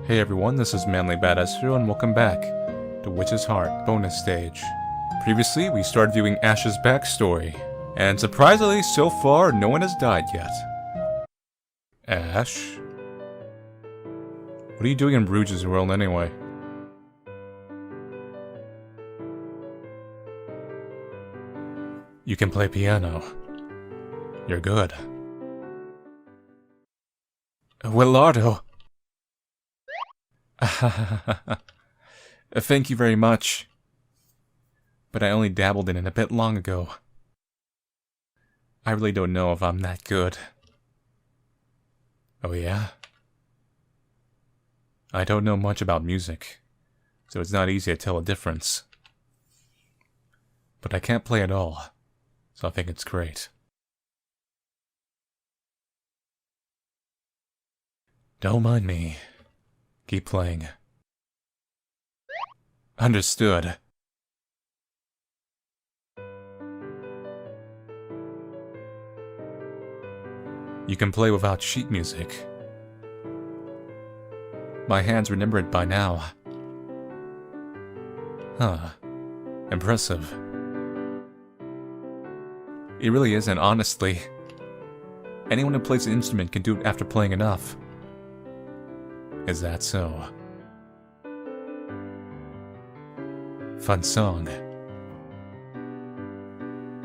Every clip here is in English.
Hey everyone, this is Manly Badass here, and welcome back to Witch's Heart bonus stage. Previously, we started viewing Ashe's backstory, and surprisingly, so far, no one has died yet. Ashe? What are you doing in Bruges world anyway? You can play piano. You're good. Willardo! Thank you very much. But I only dabbled in it a bit long ago. I really don't know if I'm that good. Oh yeah? I don't know much about music, so it's not easy to tell a difference. But I can't play at all, so I think it's great. Don't mind me. Keep playing. Understood. You can play without sheet music. My hands remember it by now. Huh. Impressive. It really isn't, honestly. Anyone who plays an instrument can do it after playing enough. Is that so? Fun song.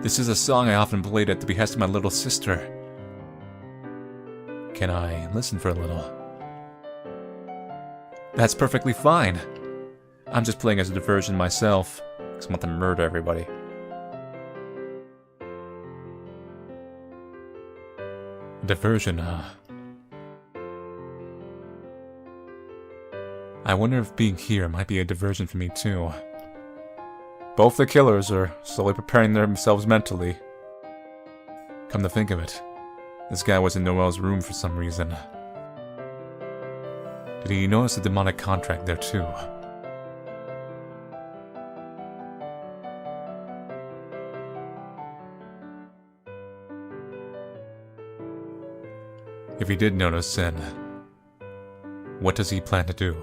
This is a song I often played at the behest of my little sister. Can I listen for a little? That's perfectly fine. I'm just playing as a diversion myself, because I want to murder everybody. Diversion, huh? I wonder if being here might be a diversion for me too. Both the killers are slowly preparing themselves mentally. Come to think of it, this guy was in Noel's room for some reason. Did he notice the demonic contract there too? If he did notice, then what does he plan to do?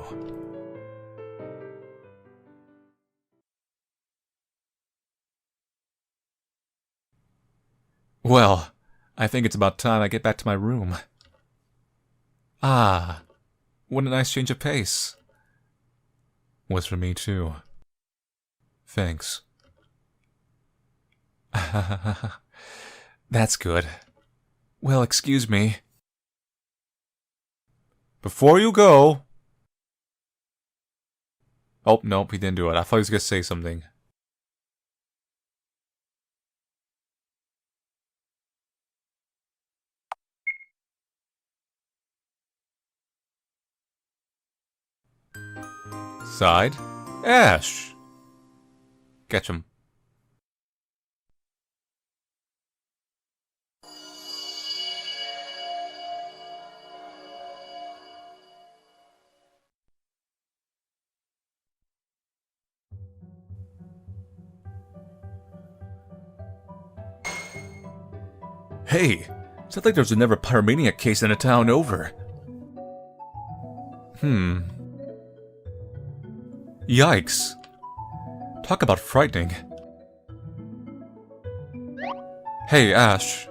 Well, I think it's about time I get back to my room. Ah, what a nice change of pace. Was for me too. Thanks. That's good. Well, excuse me. Before you go... Oh, nope, he didn't do it. I thought he was gonna say something. Side? Ashe! Catch him. Hey! Sounds like there's another pyromaniac case in a town over. Yikes. Talk about frightening. Hey, Ashe.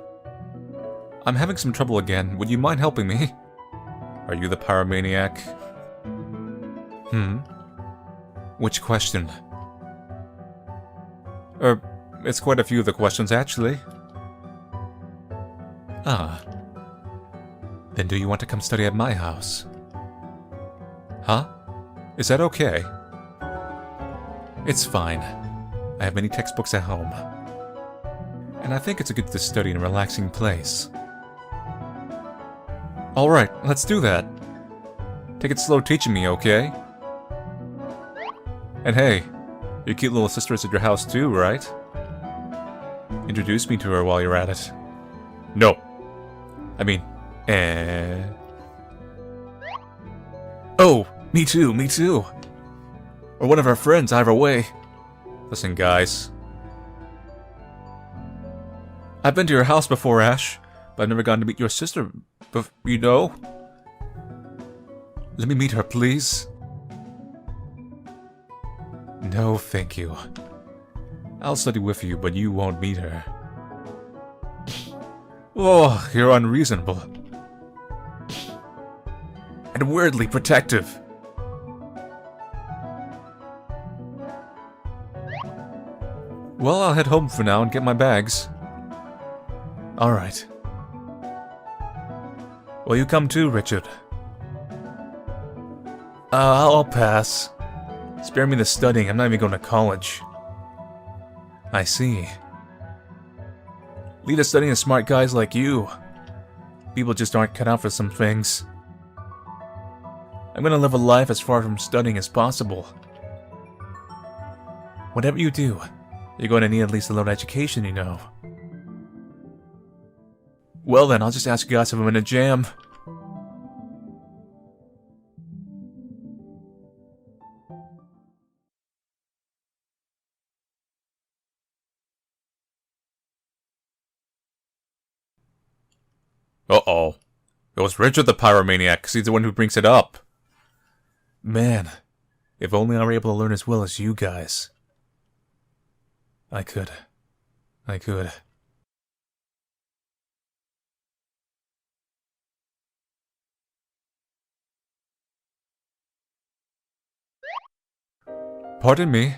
I'm having some trouble again. Would you mind helping me? Are you the pyromaniac? Which question? It's quite a few of the questions, actually. Ah. Then do you want to come study at my house? Huh? Is that okay? It's fine. I have many textbooks at home. And I think it's good to study in a relaxing place. Alright, let's do that. Take it slow teaching me, okay? And hey, your cute little sister is at your house too, right? Introduce me to her while you're at it. No. I mean, Oh, me too, me too. Or one of our friends, either way. Listen, guys. I've been to your house before, Ashe, but I've never gotten to meet your sister, you know? Let me meet her, please. No, thank you. I'll study with you, but you won't meet her. Oh, you're unreasonable. And weirdly protective. Well, I'll head home for now and get my bags. Alright. Will you come too, Richard? I'll pass. Spare me the studying, I'm not even going to college. I see. Lead us studying smart guys like you. People just aren't cut out for some things. I'm gonna live a life as far from studying as possible. Whatever you do, you're going to need at least a little education, you know. Well then, I'll just ask you guys if I'm in a jam. Uh-oh. It was Richard the Pyromaniac, because he's the one who brings it up. Man, if only I were able to learn as well as you guys. I could. Pardon me.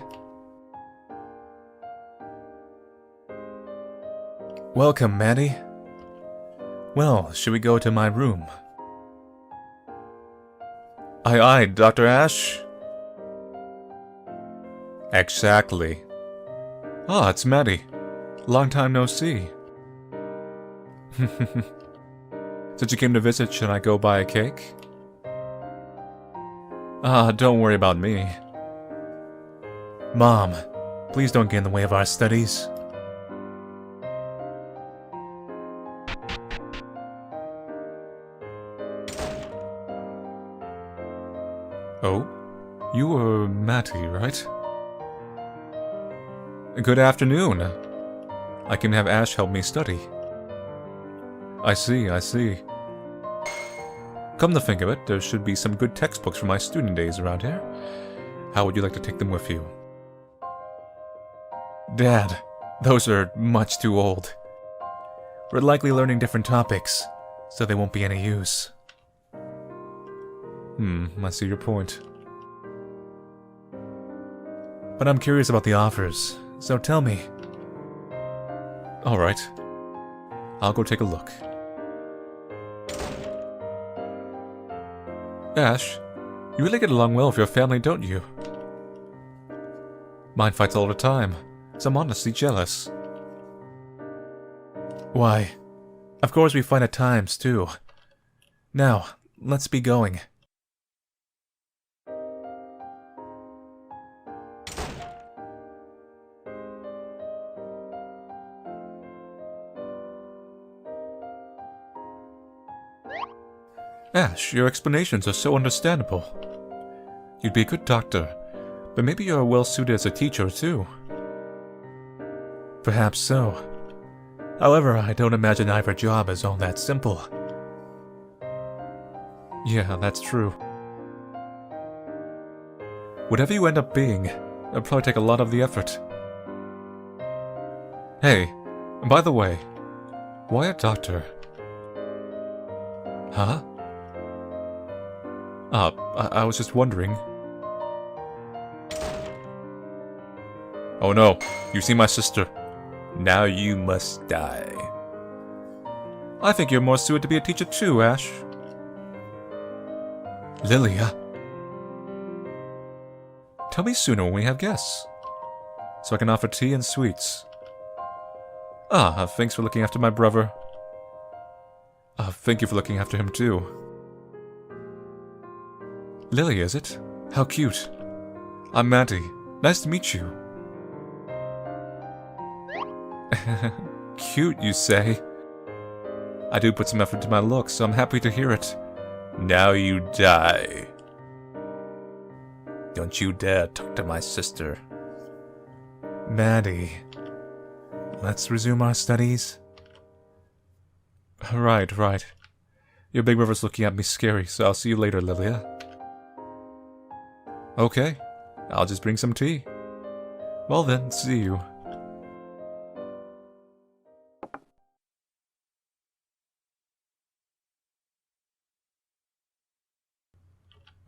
Welcome, Maddie. Well, should we go to my room? Aye, Dr. Ashe? Exactly. Ah, it's Maddie. Long time no see. Since you came to visit, should I go buy a cake? Ah, don't worry about me. Mom, please don't get in the way of our studies. Oh, you were Matty, right? Good afternoon. I can have Ashe help me study. I see. Come to think of it, there should be some good textbooks from my student days around here. How would you like to take them with you? Dad, those are much too old. We're likely learning different topics, so they won't be any use. I see your point. But I'm curious about the offers, so tell me. Alright. I'll go take a look. Ashe, you really get along well with your family, don't you? Mine fights all the time, so I'm honestly jealous. Why, of course we fight at times, too. Now, let's be going. Ashe, your explanations are so understandable. You'd be a good doctor, but maybe you're well-suited as a teacher, too. Perhaps so. However, I don't imagine either job is all that simple. Yeah, that's true. Whatever you end up being, it'll probably take a lot of the effort. Hey, by the way, why a doctor? Huh? I was just wondering. Oh no, you see my sister. Now you must die. I think you're more suited to be a teacher too, Ashe. Lilia. Tell me sooner when we have guests, so I can offer tea and sweets. Thanks for looking after my brother. Thank you for looking after him too. Lily, is it? How cute. I'm Maddie. Nice to meet you. Cute, you say? I do put some effort into my looks, so I'm happy to hear it. Now you die. Don't you dare talk to my sister. Maddie. Let's resume our studies. Right. Your big brother's looking at me scary, so I'll see you later, Lilia. Okay, I'll just bring some tea. Well then, see you.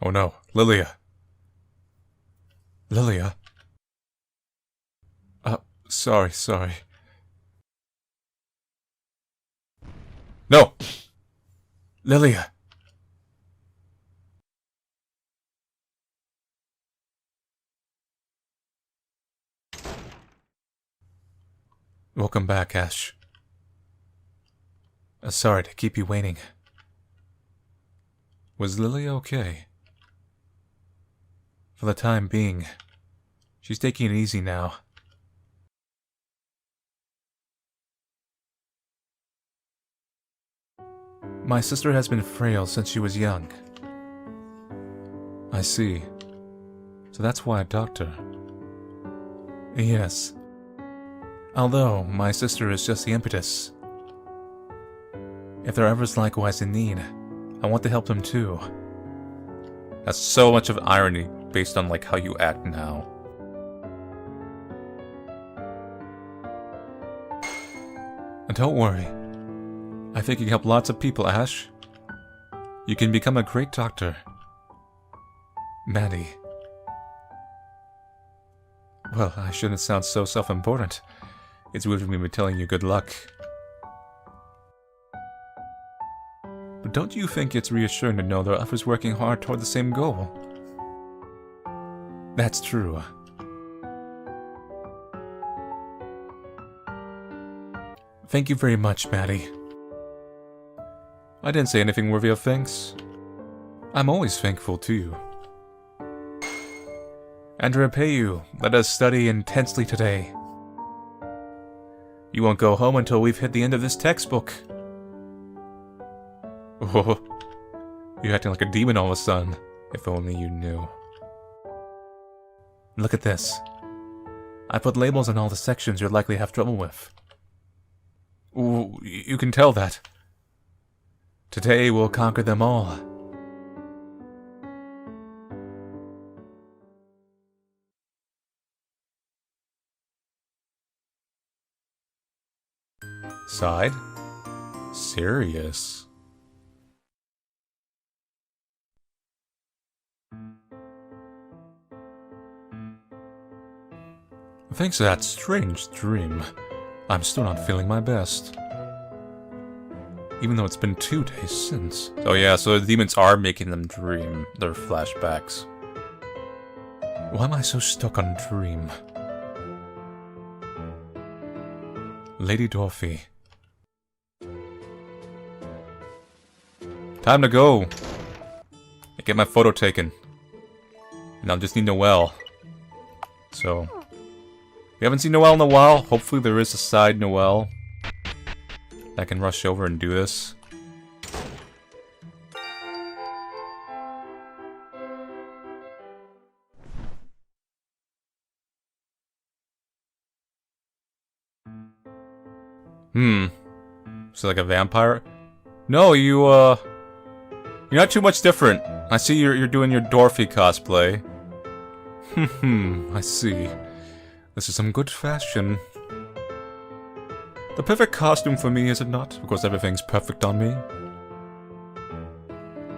Oh no, Lilia. Lilia? Sorry. No! Lilia! Welcome back, Ashe. Sorry to keep you waiting. Was Lilia okay? For the time being. She's taking it easy now. My sister has been frail since she was young. I see. So that's why a doctor. Yes. Although, my sister is just the impetus. If there are others likewise in need, I want to help them too. That's so much of irony based on like how you act now. And don't worry. I think you can help lots of people, Ashe. You can become a great doctor. Maddie. Well, I shouldn't sound so self-important. It's weird for me to be telling you good luck. But don't you think it's reassuring to know there are others working hard toward the same goal? That's true. Thank you very much, Maddie. I didn't say anything worthy of thanks. I'm always thankful to you. And to repay you, let us study intensely today. You won't go home until we've hit the end of this textbook. Oh, you're acting like a demon all of a sudden. If only you knew. Look at this. I put labels on all the sections you'd likely have trouble with. Ooh, you can tell that. Today we'll conquer them all. Side? Serious? Thanks to that strange dream, I'm still not feeling my best. Even though it's been 2 days since. Oh yeah, so the demons are making them dream their flashbacks. Why am I so stuck on dream? Lady Dorothy. Time to go! I get my photo taken. And I'll just need Noelle. So... we haven't seen Noelle in a while. Hopefully there is a side Noelle. I can rush over and do this. So like a vampire? No, you're not too much different. I see you're doing your Dorothy cosplay. I see. This is some good fashion. The perfect costume for me, is it not? Because everything's perfect on me.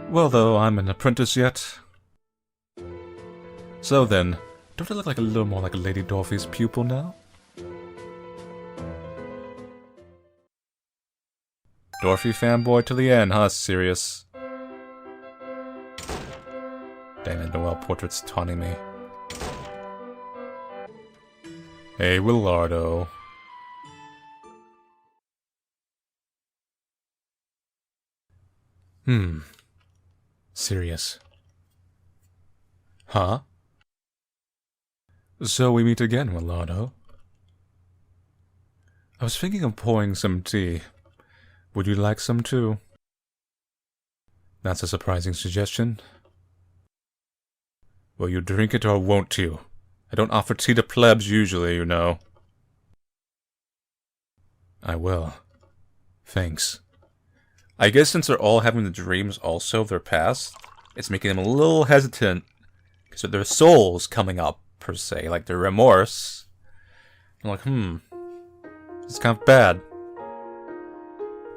Well, though, I'm an apprentice yet. So then, don't I look like a little more like Lady Dorothy's pupil now? Dorothy fanboy to the end, huh? Serious. Damn it, Noelle portrait's taunting me. Hey, Willardo. Serious. Huh? So we meet again, Willardo. I was thinking of pouring some tea. Would you like some too? That's a surprising suggestion. Will you drink it or won't you? I don't offer tea to plebs usually, you know. I will. Thanks. I guess since they're all having the dreams also of their past, it's making them a little hesitant So their souls coming up, per se, like their remorse. I'm like, it's kind of bad.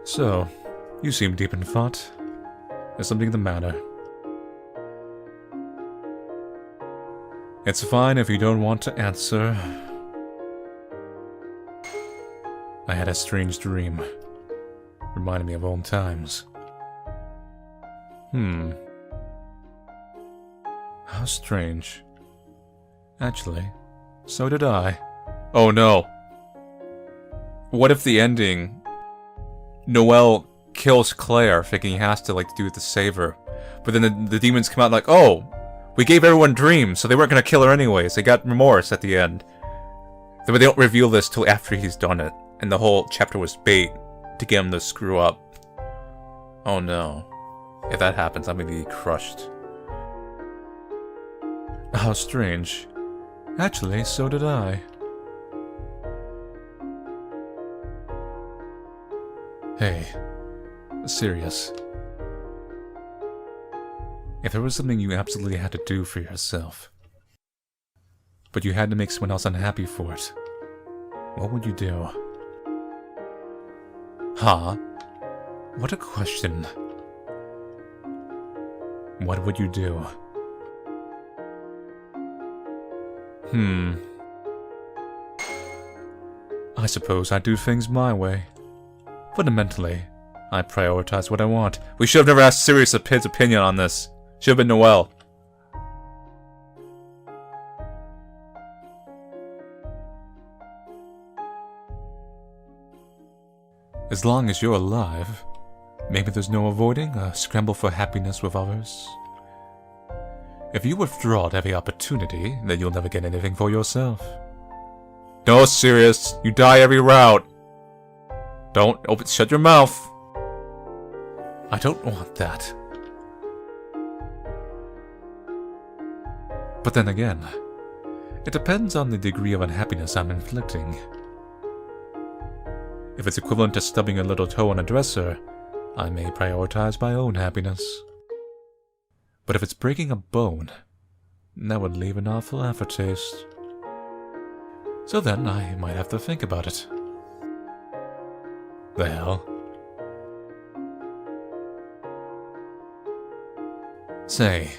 So, you seem deep in thought. There's something the matter. It's fine if you don't want to answer. I had a strange dream. Reminded me of old times. How strange. Actually, so did I. Oh no. What if the ending... Noel kills Claire, thinking he has to, do it to save her. But then the demons come out like, oh, we gave everyone dreams, so they weren't gonna kill her anyways. They got remorse at the end. But they don't reveal this till after he's done it. And the whole chapter was bait to get him to screw up. Oh no. If that happens, I'm gonna be crushed. How strange. Actually, so did I. Hey, serious. If there was something you absolutely had to do for yourself, but you had to make someone else unhappy for it, what would you do? Huh? What a question. What would you do? I suppose I do things my way. Fundamentally, I prioritize what I want. We should have never asked Sirius his opinion on this. Should have been Noel. As long as you're alive, maybe there's no avoiding a scramble for happiness with others. If you withdraw at every opportunity, then you'll never get anything for yourself. No, Sirius, you die every route. Don't shut your mouth. I don't want that. But then again, it depends on the degree of unhappiness I'm inflicting. If it's equivalent to stubbing a little toe on a dresser, I may prioritize my own happiness. But if it's breaking a bone, that would leave an awful aftertaste. So then I might have to think about it. The hell? Say,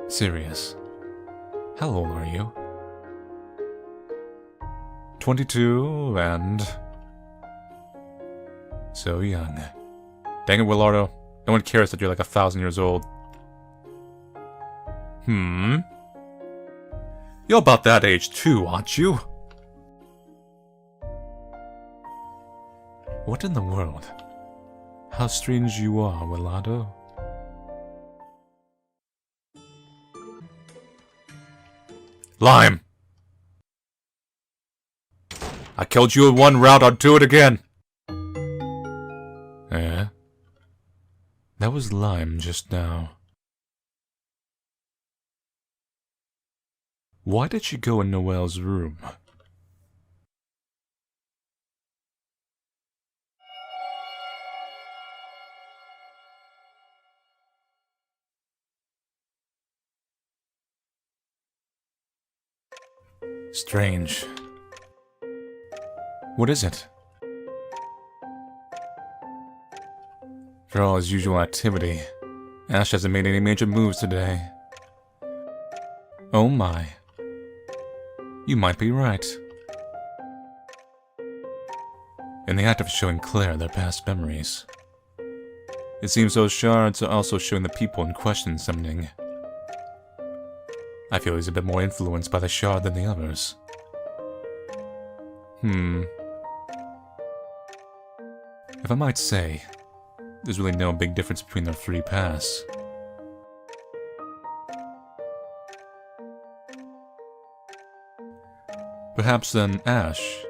Sirius, how old are you? 22 and... so young. Dang it, Willardo. No one cares that you're like 1,000 years old. You're about that age too, aren't you? What in the world? How strange you are, Willardo. Lime! I killed you in one round, I'll do it again! Eh? That was Lime just now. Why did she go in Noel's room? Strange. What is it? For all his usual activity, Ashe hasn't made any major moves today. Oh my. You might be right. In the act of showing Claire their past memories, it seems those shards are also showing the people in question something. I feel he's a bit more influenced by the shard than the others. If I might say, there's really no big difference between their three paths. Perhaps then Ashe,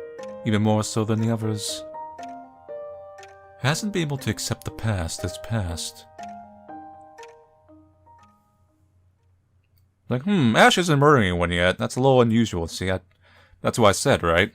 even more so than the others, hasn't been able to accept the past as past. Like, Ashe isn't murdering anyone yet. That's a little unusual. See, that's what I said, right?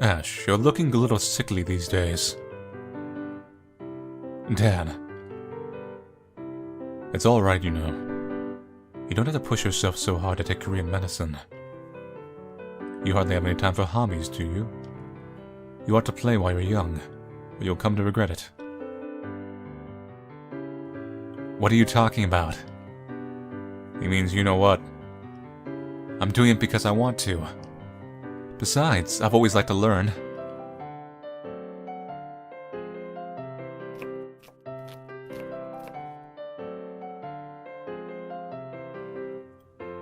Ashe, you're looking a little sickly these days. Dad. It's alright, you know. You don't have to push yourself so hard to take Korean medicine. You hardly have any time for hobbies, do you? You ought to play while you're young, or you'll come to regret it. What are you talking about? He means you know what. I'm doing it because I want to. Besides, I've always liked to learn.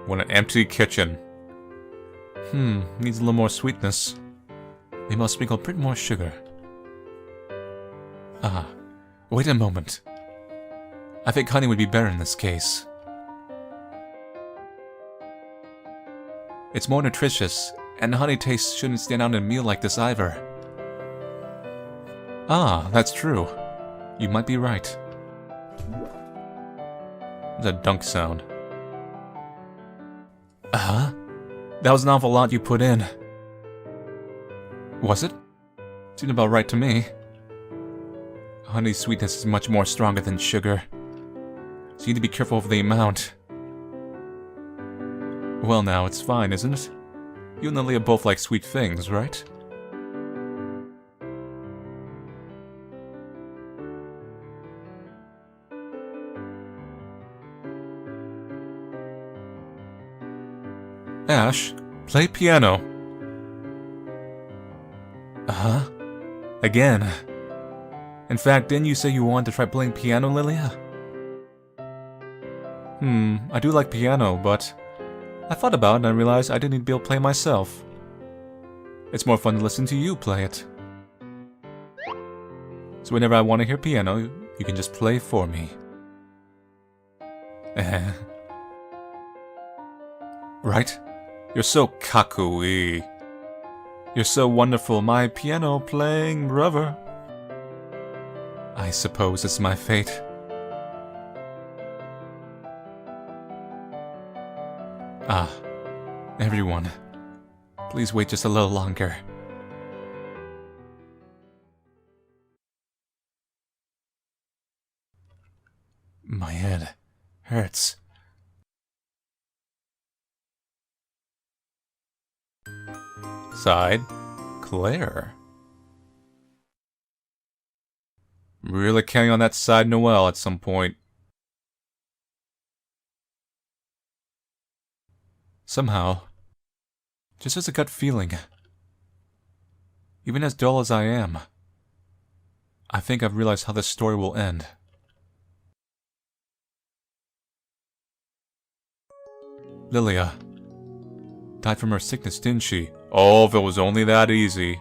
Want an empty kitchen. Needs a little more sweetness. Maybe I'll sprinkle a bit more sugar. Ah, wait a moment. I think honey would be better in this case. It's more nutritious, and honey taste shouldn't stand out in a meal like this either. Ah, that's true. You might be right. The dunk sound. Uh-huh. That was an awful lot you put in. Was it? Seemed about right to me. Honey's sweetness is much more stronger than sugar, so you need to be careful of the amount. Well now, it's fine, isn't it? You and Lilia both like sweet things, right? Ashe, play piano. Uh-huh. Again. In fact, didn't you say you wanted to try playing piano, Lilia? I do like piano, but I thought about it and I realized I didn't need to be able to play myself. It's more fun to listen to you play it. So whenever I want to hear piano, you can just play for me. Right? You're so kaku-y. You're so wonderful, my piano-playing brother. I suppose it's my fate. Ah, everyone. Please wait just a little longer. My head hurts. Side, Claire. Really counting on that side Noelle at some point. Somehow, just as a gut feeling, even as dull as I am, I think I've realized how this story will end. Lilia died from her sickness, didn't she? Oh, if it was only that easy.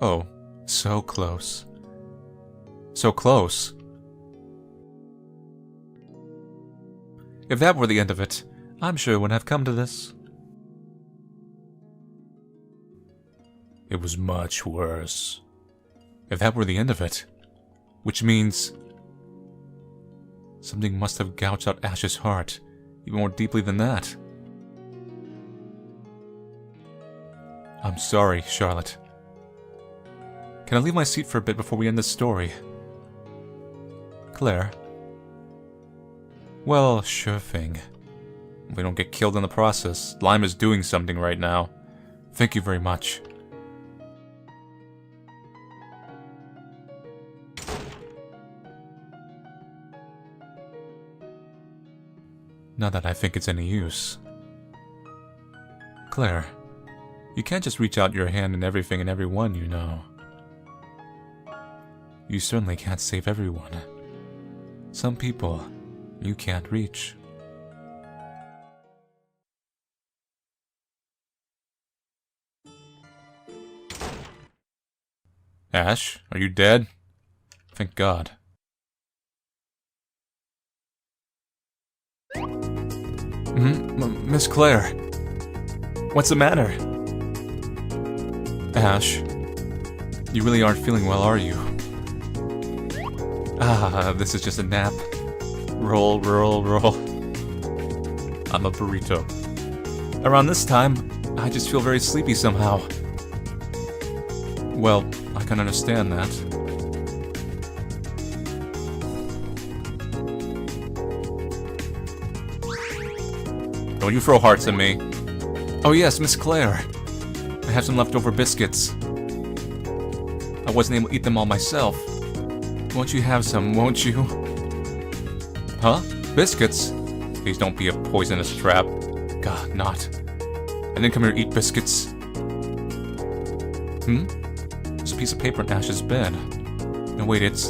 Oh, so close. So close. If that were the end of it, I'm sure it wouldn't have come to this. It was much worse. If that were the end of it, which means something must have gouged out Ashe's heart, even more deeply than that. I'm sorry, Charlotte. Can I leave my seat for a bit before we end this story? Claire? Well, sure thing. We don't get killed in the process. Lime is doing something right now. Thank you very much. Not that I think it's any use. Claire, you can't just reach out your hand in everything and everyone, you know. You certainly can't save everyone. Some people you can't reach. Ashe, are you dead? Thank God. Miss Claire. What's the matter? Ashe, you really aren't feeling well, are you? Ah, this is just a nap. Roll, roll, roll. I'm a burrito. Around this time, I just feel very sleepy somehow. Well, I can understand that. Don't you throw hearts at me. Oh yes, Miss Claire. I have some leftover biscuits. I wasn't able to eat them all myself. Won't you have some, won't you? Huh? Biscuits? Please don't be a poisonous trap. God, not. I didn't come here to eat biscuits. There's a piece of paper in Ash's bed. No, wait, it's...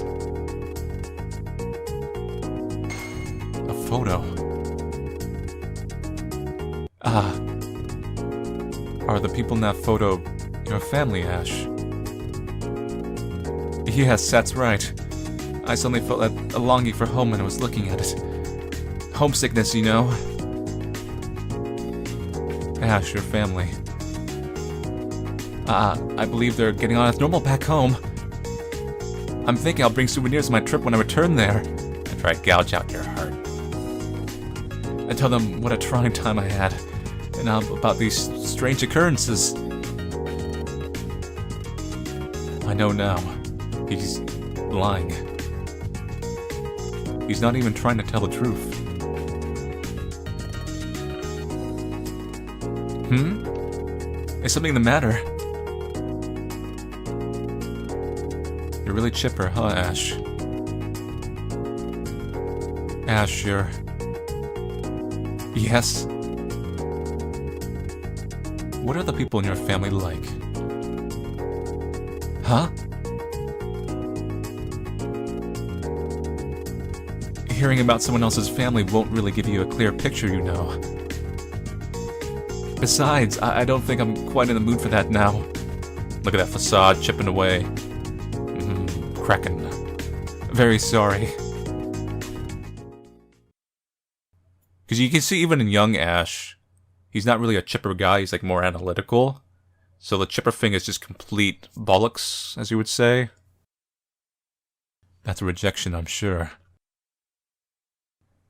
a photo. Ah. Are the people in that photo your family, Ashe? Yes, that's right. I suddenly felt a longing for home when I was looking at it. Homesickness, you know. Ashe, your family. I believe they're getting on as normal back home. I'm thinking I'll bring souvenirs of my trip when I return there. And try to gouge out your heart. I tell them what a trying time I had. And about these strange occurrences. I know now. He's lying. He's not even trying to tell the truth. Is something the matter? You're really chipper, huh, Ashe? Ashe, you're... Yes? What are the people in your family like? Huh? Hearing about someone else's family won't really give you a clear picture, you know. Besides, I don't think I'm quite in the mood for that now. Look at that facade chipping away. Cracking. Very sorry. Because you can see even in young Ashe, he's not really a chipper guy, he's like more analytical. So the chipper thing is just complete bollocks, as you would say. That's a rejection, I'm sure.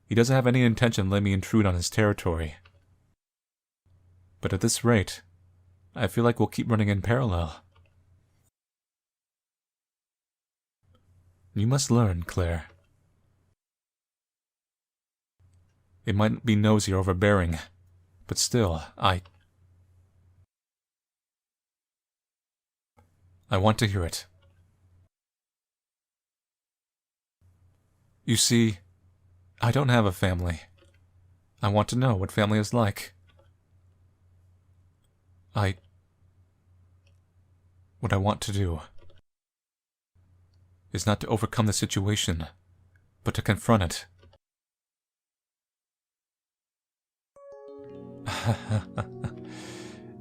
He doesn't have any intention of letting me intrude on his territory. But at this rate, I feel like we'll keep running in parallel. You must learn, Claire. It might be nosy or overbearing, but still, I want to hear it. You see, I don't have a family. I want to know what family is like. What I want to do is not to overcome the situation, but to confront it.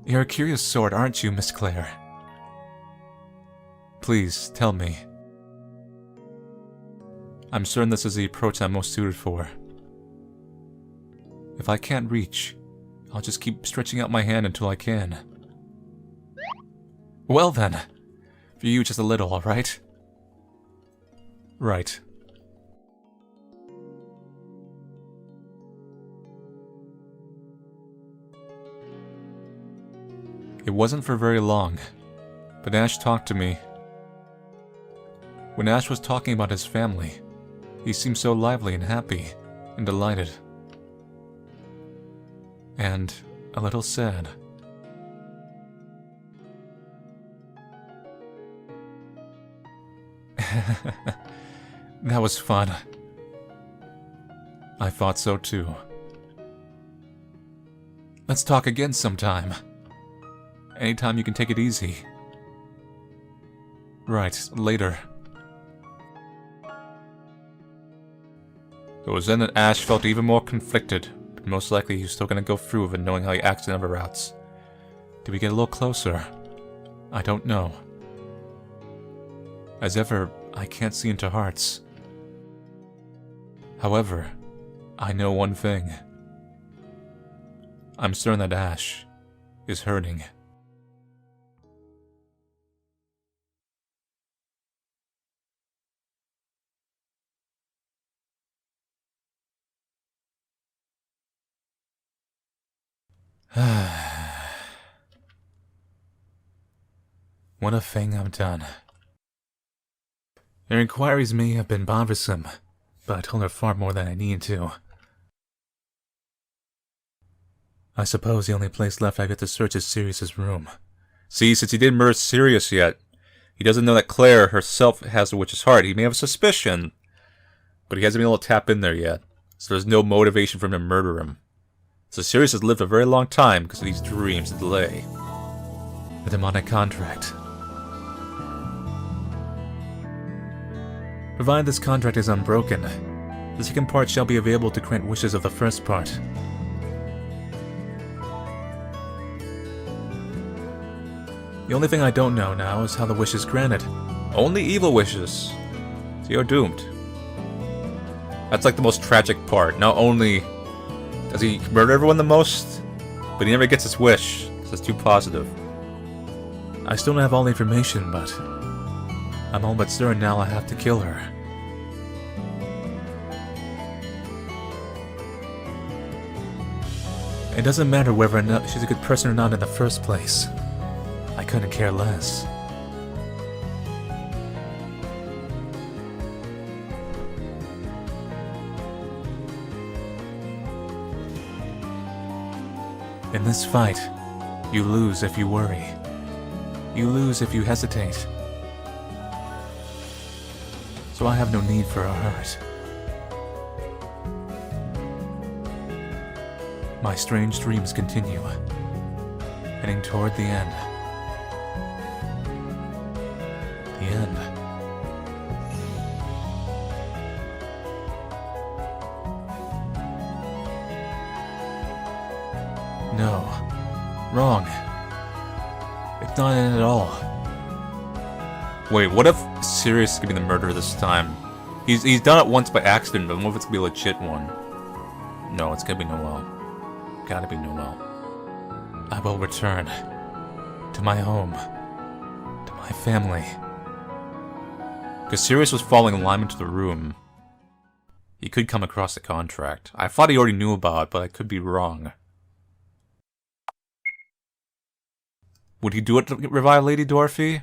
You're a curious sort, aren't you, Miss Claire? Please, tell me. I'm certain this is the approach I'm most suited for. If I can't reach, I'll just keep stretching out my hand until I can. Well then, for you just a little, alright? Right. It wasn't for very long, but Ashe talked to me. When Ashe was talking about his family, he seemed so lively and happy and delighted. And a little sad. That was fun. I thought so too. Let's talk again sometime. Anytime you can take it easy. Right, later. It was then that Ashe felt even more conflicted, but most likely he was still gonna go through with it knowing how he acts in other routes. Did we get a little closer? I don't know. As ever, I can't see into hearts. However, I know one thing. I'm certain that Ashe is hurting. What a thing I've done. Her inquiries may have been bothersome, but I told her far more than I needed to. I suppose the only place left I get to search is Sirius's room. See, since he didn't murder Sirius yet, he doesn't know that Claire herself has the witch's heart. He may have a suspicion, but he hasn't been able to tap in there yet, so there's no motivation for him to murder him. So Sirius has lived a very long time because of these dreams of delay. The demonic contract. Provided this contract is unbroken, the second part shall be available to grant wishes of the first part. The only thing I don't know now is how the wish is granted. Only evil wishes. So you're doomed. That's like the most tragic part. Not only does he murder everyone the most, but he never gets his wish, because it's too positive. I still don't have all the information, but I'm all but certain now I have to kill her. It doesn't matter whether or not she's a good person or not in the first place. I couldn't care less. In this fight, you lose if you worry. You lose if you hesitate. So I have no need for a hurt. My strange dreams continue, heading toward the end. The end. No. Wrong. It's not in at all. Wait, what if Sirius is gonna be the murderer this time? He's done it once by accident, but what if it's gonna be a legit one? No, it's gonna be Noel. Gotta be Noel. I will return. To my home. To my family. Because Sirius was following a lineman to the room. He could come across the contract. I thought he already knew about it, but I could be wrong. Would he do it to revive Lady Dorothy?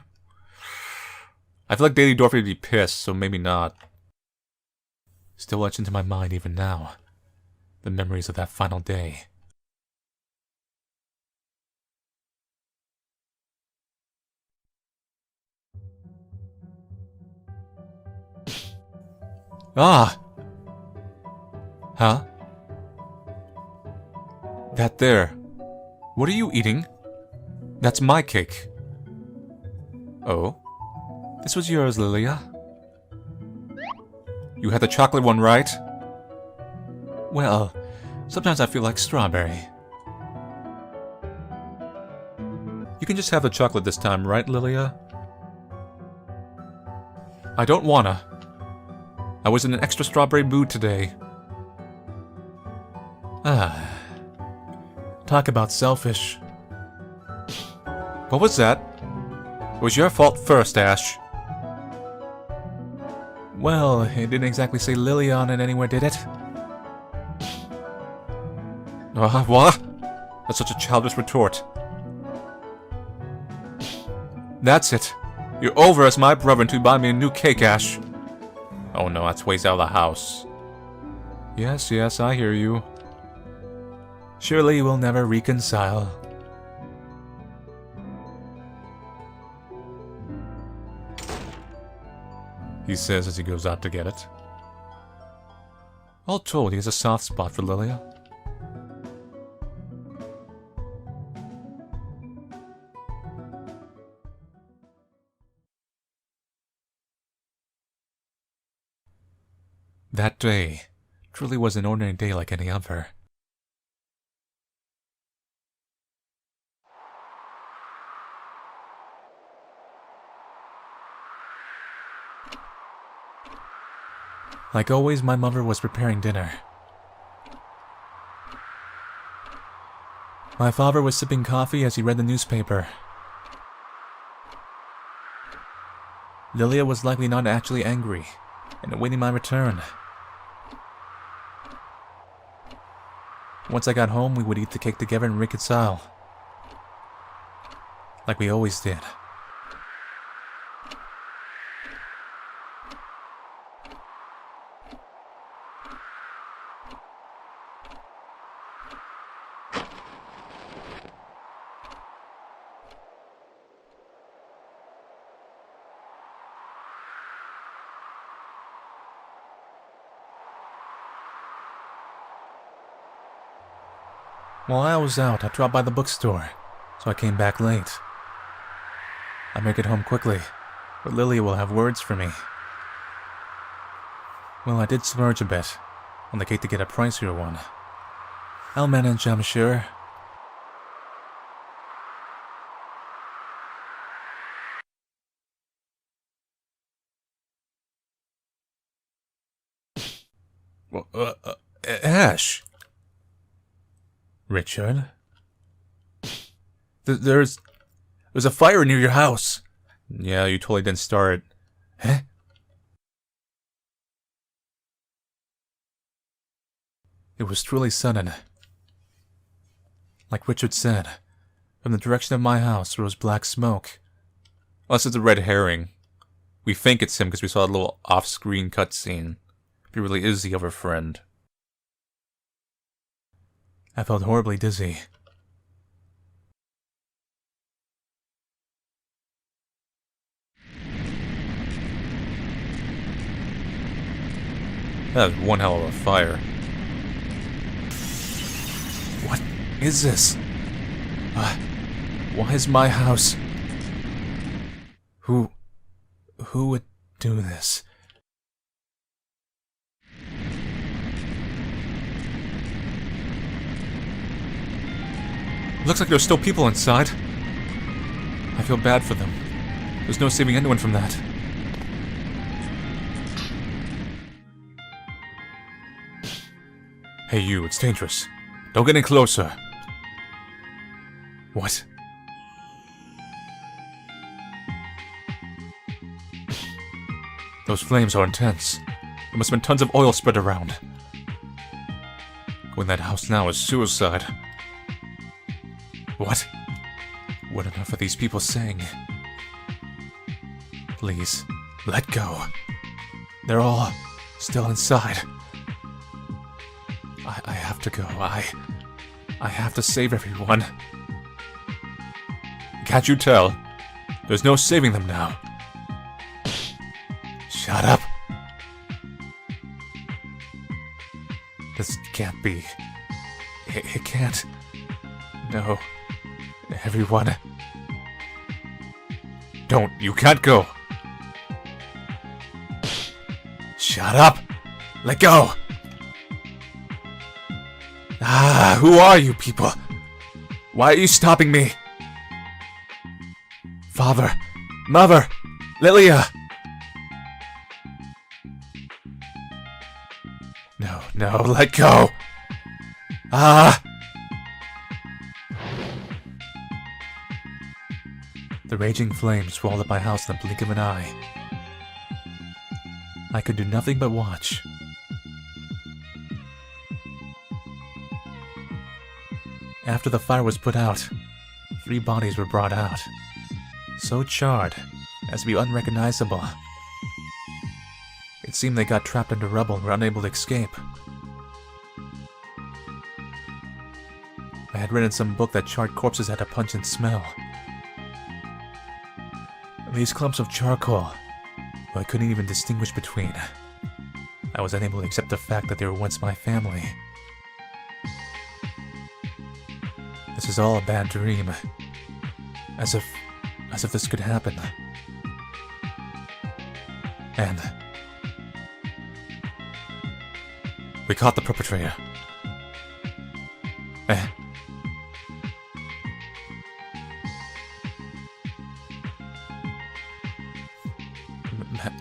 I feel like Lady Dorothy would be pissed, so maybe not. Still etched into my mind even now. The memories of that final day. Ah! Huh? That there. What are you eating? That's my cake. Oh? This was yours, Lilia. You had the chocolate one, right? Well, sometimes I feel like strawberry. You can just have the chocolate this time, right, Lilia? I don't wanna. I was in an extra strawberry mood today. Ah. Talk about selfish. What was that? It was your fault first, Ashe. Well, it didn't exactly say Lily on it anywhere, did it? What? That's such a childish retort. That's it. You're over as my brother until you buy me a new cake, Ashe. Oh no, that's ways out of the house. Yes, yes, I hear you. Surely we'll never reconcile. He says as he goes out to get it. All told, he has a soft spot for Lilia. That day truly was an ordinary day like any other. Like always, my mother was preparing dinner. My father was sipping coffee as he read the newspaper. Lilia was likely not actually angry, and awaiting my return. Once I got home, we would eat the cake together and reconcile. Like we always did. While I was out, I dropped by the bookstore, so I came back late. I make it home quickly, but Lilia will have words for me. Well, I did splurge a bit on the cake to get a pricier one. I'll manage, I'm sure. Ashe! Richard? There's a fire near your house. Yeah, you totally didn't start it. Huh? It was truly sudden. Like Richard said, from the direction of my house rose black smoke. Unless it's a red herring. We think it's him because we saw a little off-screen cutscene. He really is the other friend. I felt horribly dizzy. That was one hell of a fire. What is this? Why is my house... Who would do this? Looks like there's still people inside. I feel bad for them. There's no saving anyone from that. Hey you, it's dangerous. Don't get any closer. What? Those flames are intense. There must have been tons of oil spread around. Going in that house now is suicide. What? What on earth are these people saying? Please, let go. They're all still inside. I have to go. I have to save everyone. Can't you tell? There's no saving them now. Shut up. This can't be. It can't. No. Everyone. Don't. You can't go. Shut up. Let go. Who are you people? Why are you stopping me? Father. Mother. Lilia. No, let go. The raging flames swallowed up my house in the blink of an eye. I could do nothing but watch. After the fire was put out, 3 bodies were brought out. So charred as to be unrecognizable. It seemed they got trapped under rubble and were unable to escape. I had read in some book that charred corpses had a pungent smell. These clumps of charcoal, who I couldn't even distinguish between. I was unable to accept the fact that they were once my family. This is all a bad dream. As if this could happen. And we caught the perpetrator.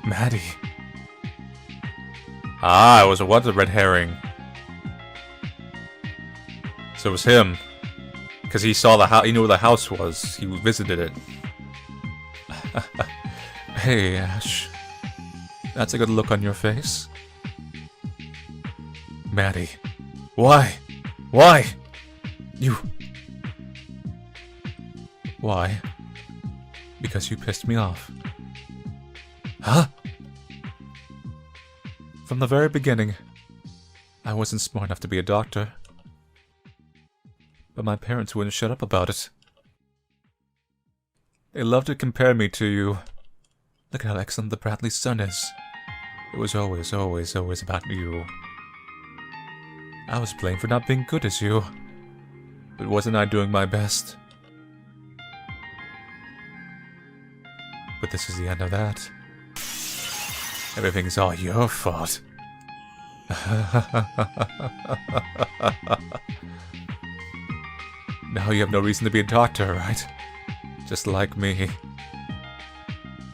Maddie. It was a red herring. So it was him. Because he saw the house, he knew where the house was. He visited it. Hey, Ashe. That's a good look on your face. Maddie. Why? Why? You... Why? Because you pissed me off. Huh? From the very beginning, I wasn't smart enough to be a doctor. But my parents wouldn't shut up about it. They loved to compare me to you. Look at how excellent the Bradley's son is. It was always, always, always about you. I was blamed for not being good as you. But wasn't I doing my best? But this is the end of that. Everything's all your fault. Now you have no reason to be a doctor, right? Just like me.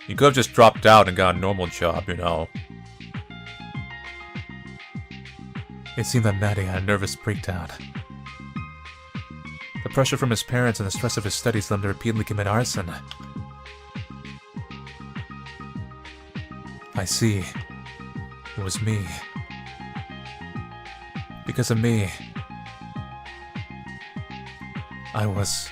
You could have just dropped out and got a normal job, you know. It seemed that Maddie had a nervous breakdown. The pressure from his parents and the stress of his studies led him to repeatedly commit arson. I see. It was me. Because of me. I was...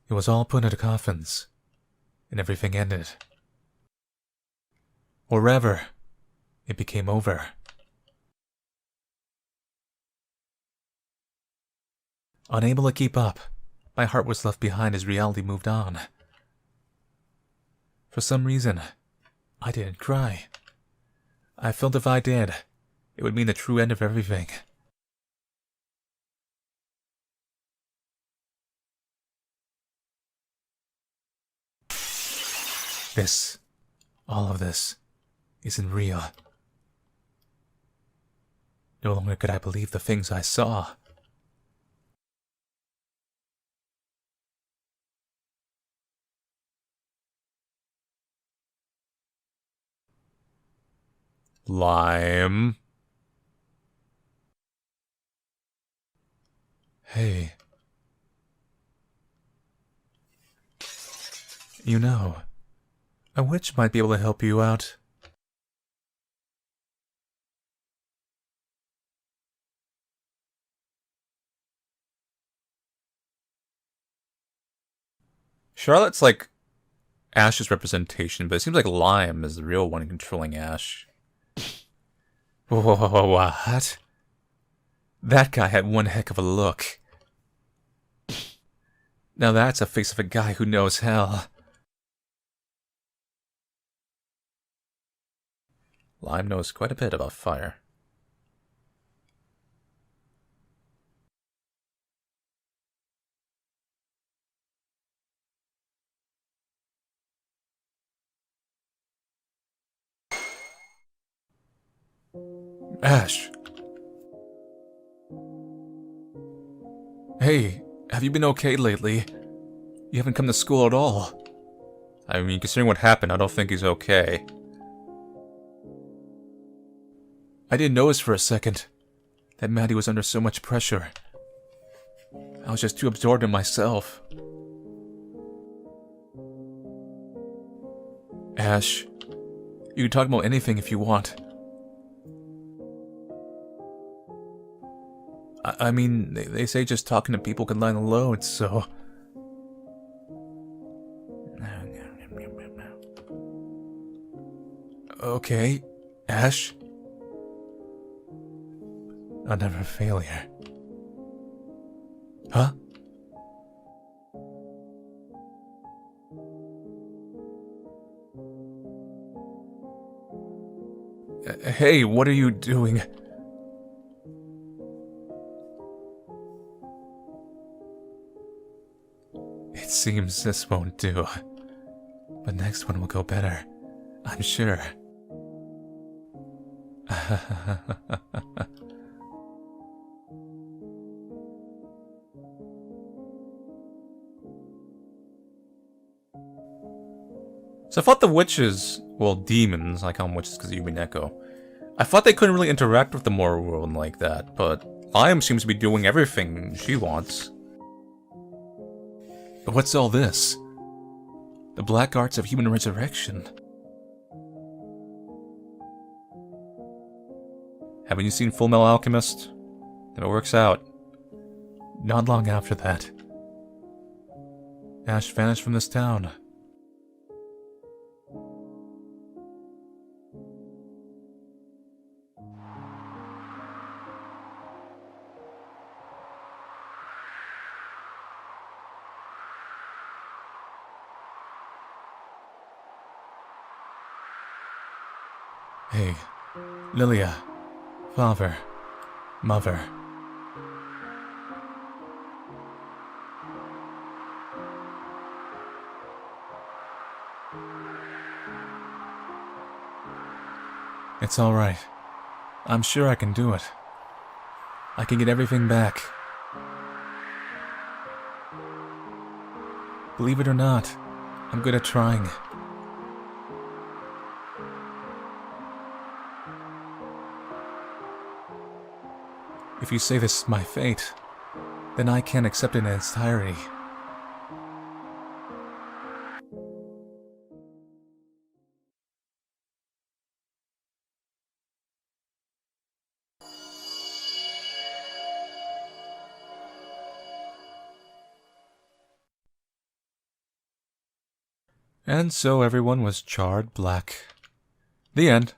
It was all put into coffins, and everything ended. Or rather, it became over. Unable to keep up, my heart was left behind as reality moved on. For some reason, I didn't cry. I felt if I did, it would mean the true end of everything. All of this, isn't real. No longer could I believe the things I saw. Lime. Hey. You know, a witch might be able to help you out. Charlotte's like Ashe's representation, but it seems like Lime is the real one controlling Ashe. What? That guy had one heck of a look. Now that's a face of a guy who knows hell. Lime knows quite a bit about fire. Ashe. Hey, have you been okay lately? You haven't come to school at all. I mean, considering what happened, I don't think he's okay. I didn't notice for a second that Maddie was under so much pressure. I was just too absorbed in myself. Ashe, you can talk about anything if you want. I mean, they say just talking to people can lighten the load, so... Okay, Ashe. Another failure. Huh? Hey, what are you doing? It seems this won't do. But next one will go better. I'm sure. So I thought the witches, well, demons, I call them witches because of Yumi Neko. I thought they couldn't really interact with the moral world like that, but Liam seems to be doing everything she wants. But what's all this? The black arts of human resurrection. Haven't you seen Full Metal Alchemist? Then it works out. Not long after that, Ashe vanished from this town. Hey, Lilia. Father. Mother. It's alright. I'm sure I can do it. I can get everything back. Believe it or not, I'm good at trying. If you say this is my fate, then I can't accept it in its entirety. And so everyone was charred black. The end.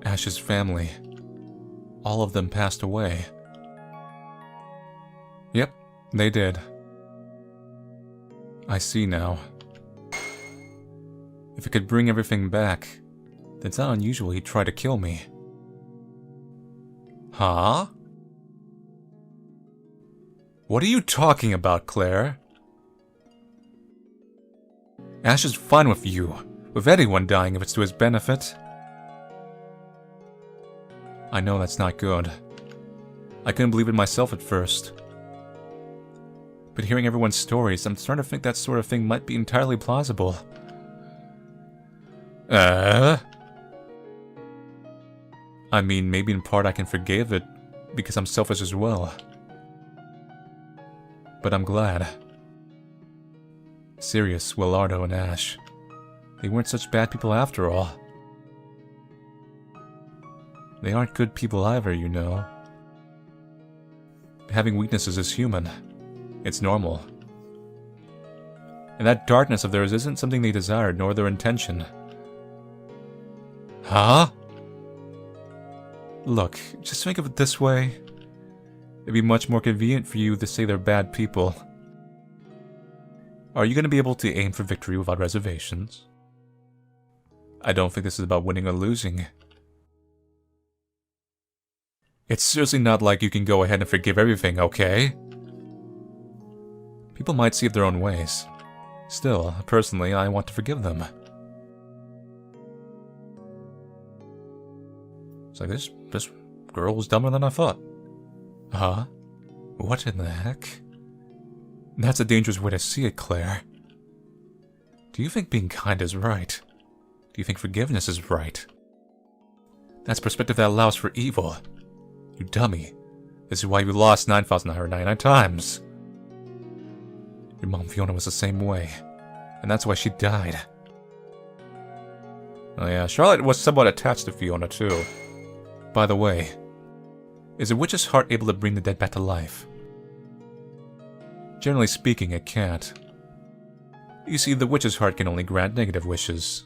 Ashe's family. All of them passed away. Yep, they did. I see now. If it could bring everything back, then it's not unusual he'd try to kill me. Huh? What are you talking about, Claire? Ashe is fine with you, with anyone dying if it's to his benefit. I know that's not good. I couldn't believe it myself at first. But hearing everyone's stories, I'm starting to think that sort of thing might be entirely plausible. I mean, maybe in part I can forgive it, because I'm selfish as well. But I'm glad. Sirius, Willardo, and Ashe. They weren't such bad people after all. They aren't good people either, you know. Having weaknesses is human. It's normal. And that darkness of theirs isn't something they desired, nor their intention. Huh? Look, just think of it this way. It'd be much more convenient for you to say they're bad people. Are you going to be able to aim for victory without reservations? I don't think this is about winning or losing. It's seriously not like you can go ahead and forgive everything, okay? People might see it their own ways. Still, personally, I want to forgive them. It's like, this girl was dumber than I thought. Huh? What in the heck? That's a dangerous way to see it, Claire. Do you think being kind is right? Do you think forgiveness is right? That's perspective that allows for evil. You dummy. This is why you lost 9,999 times. Your mom Fiona was the same way. And that's why she died. Oh yeah, Charlotte was somewhat attached to Fiona too. By the way, is a witch's heart able to bring the dead back to life? Generally speaking, it can't. You see, the witch's heart can only grant negative wishes.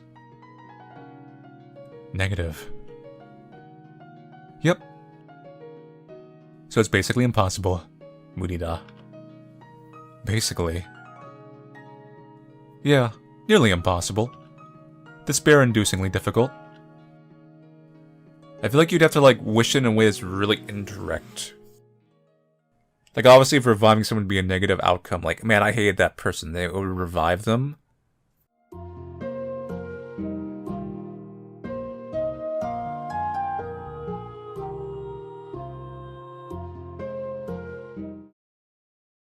Negative. Yep. So it's basically impossible. Mudida. Basically. Yeah, nearly impossible. Despair-inducingly difficult. I feel like you'd have to, like, wish it in a way that's really indirect. Like, obviously, if reviving someone would be a negative outcome, like, man, I hated that person, they would revive them.